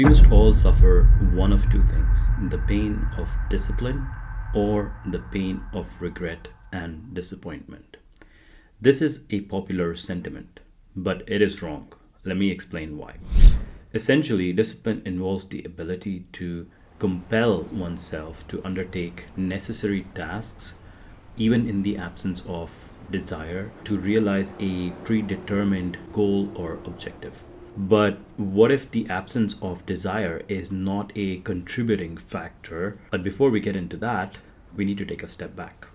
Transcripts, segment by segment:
We must all suffer one of two things: the pain of discipline or the pain of regret and disappointment. This is a popular sentiment, but it is wrong. Let me explain why. Essentially, discipline involves the ability to compel oneself to undertake necessary tasks, even in the absence of desire, to realize a predetermined goal or objective. But what if the absence of desire is not a contributing factor? But before we get into that, we need to take a step back.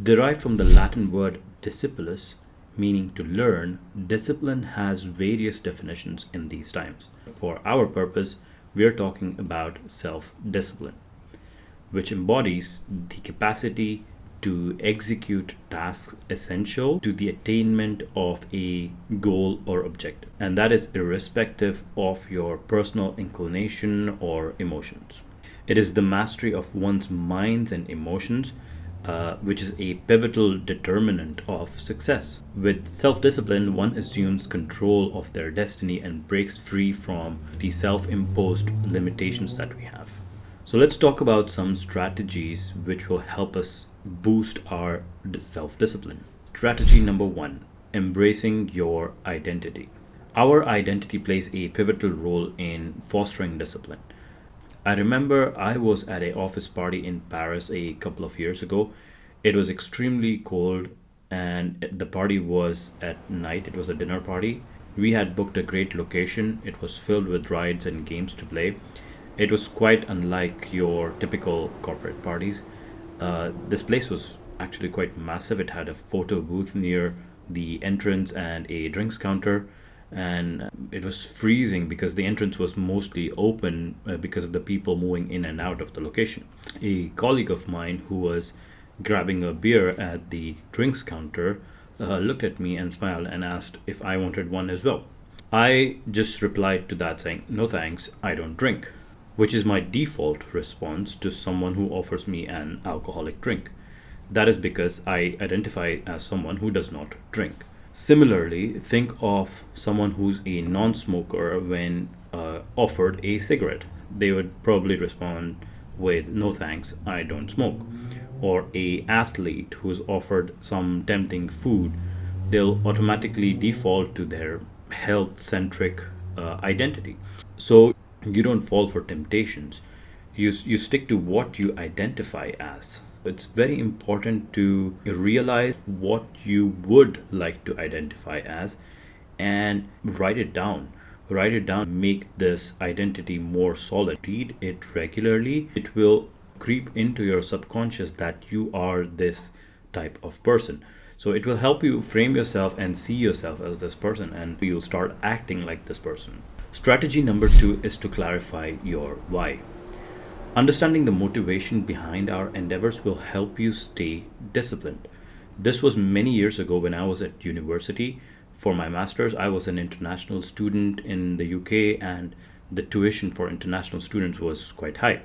Derived from the Latin word discipulus, meaning to learn, discipline has various definitions in these times. For our purpose, we are talking about self discipline, which embodies the capacity to execute tasks essential to the attainment of a goal or objective. And that is irrespective of your personal inclination or emotions. It is the mastery of one's minds and emotions, which is a pivotal determinant of success. With self discipline, one assumes control of their destiny and breaks free from the self imposed limitations that we have. So, let's talk about some strategies which will help us boost our self discipline. Strategy number one: embracing your identity. Our identity plays a pivotal role in fostering discipline. I remember I was at a office party in Paris a couple of years ago. It was extremely cold and the party was at night. It was a dinner party. We had booked a great location. It was filled with rides and games to play. It was quite unlike your typical corporate parties. This place was actually quite massive. It had a photo booth near the entrance and a drinks counter, and it was freezing because the entrance was mostly open because of the people moving in and out of the location. A colleague of mine who was grabbing a beer at the drinks counter looked at me and smiled and asked if I wanted one as well. I just replied to that saying, "No thanks, I don't drink," which is my default response to someone who offers me an alcoholic drink. That is because I identify as someone who does not drink. Similarly, think of someone who's a non smoker when offered a cigarette. They would probably respond with, "No thanks, I don't smoke." Or a athlete who's offered some tempting food, they'll automatically default to their health centric identity. So you don't fall for temptations. You stick to what you identify as. It's very important to realize what you would like to identify as and write it down. Write it down, make this identity more solid. Read it regularly. It will creep into your subconscious that you are this type of person. So it will help you frame yourself and see yourself as this person, and you'll start acting like this person. Strategy number two is to clarify your why. Understanding the motivation behind our endeavors will help you stay disciplined. This was many years ago when I was at university. For my master's, I was an international student in the UK, and the tuition for international students was quite high.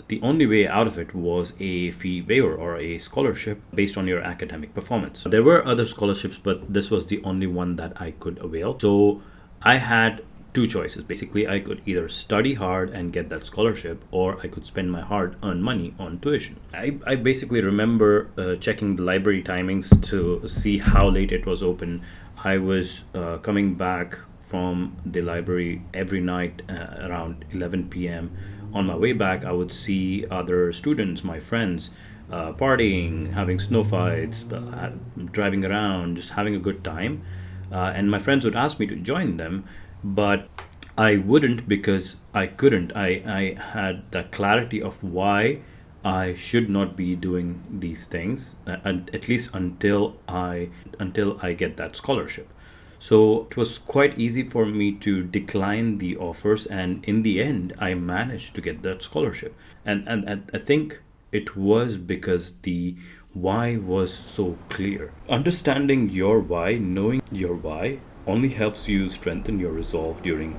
The only way out of it was a fee waiver or a scholarship based on your academic performance. There were other scholarships, but this was the only one that I could avail. So I had two choices. Basically, I could either study hard and get that scholarship, or I could spend my hard earned money on tuition. I basically remember checking the library timings to see how late it was open. I was coming back from the library every night around 11 p.m. On my way back, I would see other students, my friends, partying, having snow fights, driving around, just having a good time. And my friends would ask me to join them, but I wouldn't because I couldn't. I had the clarity of why I should not be doing these things, at least until I get that scholarship. So it was quite easy for me to decline the offers, and in the end, I managed to get that scholarship. And I think it was because the why was so clear. Understanding your why, knowing your why, only helps you strengthen your resolve during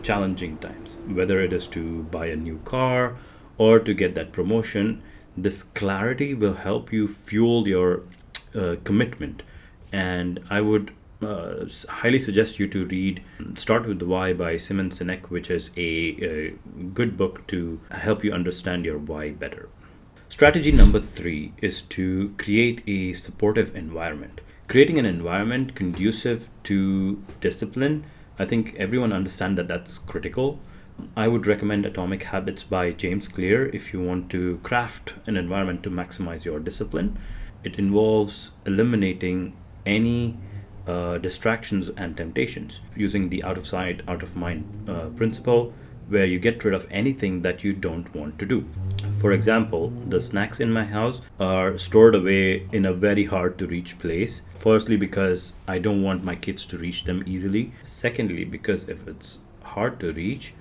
challenging times, whether it is to buy a new car or to get that promotion. This clarity will help you fuel your commitment. And I would highly suggest you to read Start with the Why by Simon Sinek, which is a good book to help you understand your why better. Strategy number 3 is to create a supportive environment. Creating an environment conducive to discipline, I think everyone understands that that's critical. I would recommend Atomic Habits by James Clear if you want to craft an environment to maximize your discipline. It involves eliminating any distractions and temptations using the out of sight, out of mind principle, where you get rid of anything that you don't want to do. For example, the snacks in my house are stored away in a very hard to reach place. Firstly, because I don't want my kids to reach them easily. Secondly, because if it's hard to reach,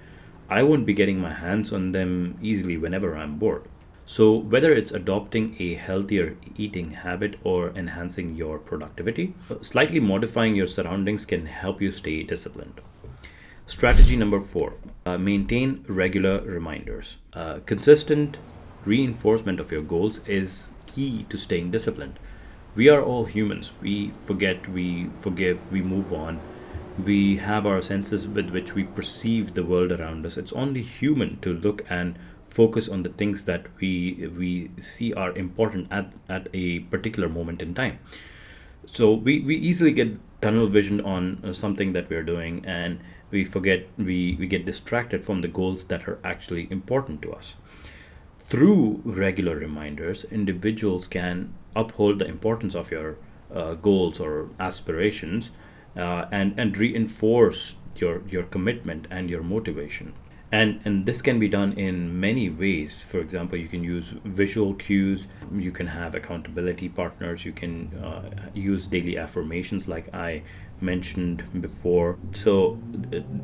I won't be getting my hands on them easily whenever I'm bored. So, whether it's adopting a healthier eating habit or enhancing your productivity, slightly modifying your surroundings can help you stay disciplined. Strategy number 4, maintain regular reminders. Consistent reinforcement of your goals is key to staying disciplined. We are all humans. We forget, we forgive, we move on. We have our senses with which we perceive the world around us. It's only human to look and focus on the things that we see are important at a particular moment in time. So we easily get tunnel vision on something that we're doing, and we forget, we get distracted from the goals that are actually important to us. Through regular reminders, individuals can uphold the importance of your goals or aspirations, and reinforce your commitment and your motivation. And this can be done in many ways. For example, you can use visual cues, you can have accountability partners, you can use daily affirmations like I mentioned before. So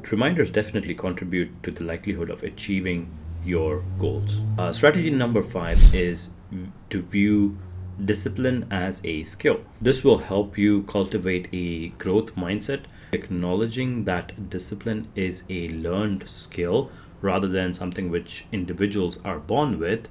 reminders definitely contribute to the likelihood of achieving your goals. Strategy number 5 is to view discipline as a skill. This will help you cultivate a growth mindset, acknowledging that discipline is a learned skill rather than something which individuals are born with.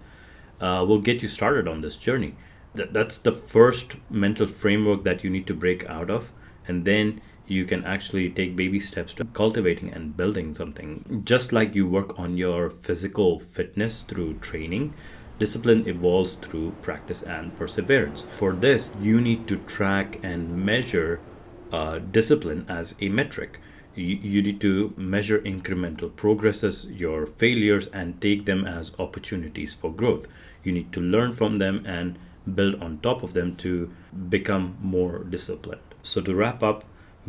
Will get you started on this journey. That's the first mental framework that you need to break out of, and then you can actually take baby steps to cultivating and building something. Just like you work on your physical fitness through training, discipline evolves through practice and perseverance. For this, you need to track and measure discipline as a metric. You need to measure incremental progresses, your failures, and take them as opportunities for growth. You need to learn from them and build on top of them to become more disciplined. So, to wrap up,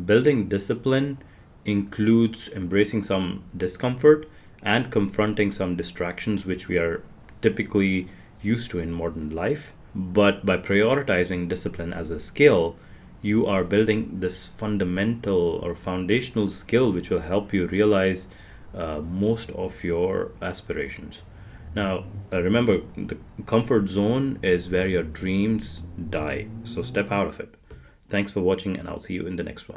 building discipline includes embracing some discomfort and confronting some distractions which we are typically used to in modern life. But by prioritizing discipline as a skill, you are building this fundamental or foundational skill which will help you realize most of your aspirations. Now, remember, the comfort zone is where your dreams die. So step out of it. Thanks for watching, and I'll see you in the next one.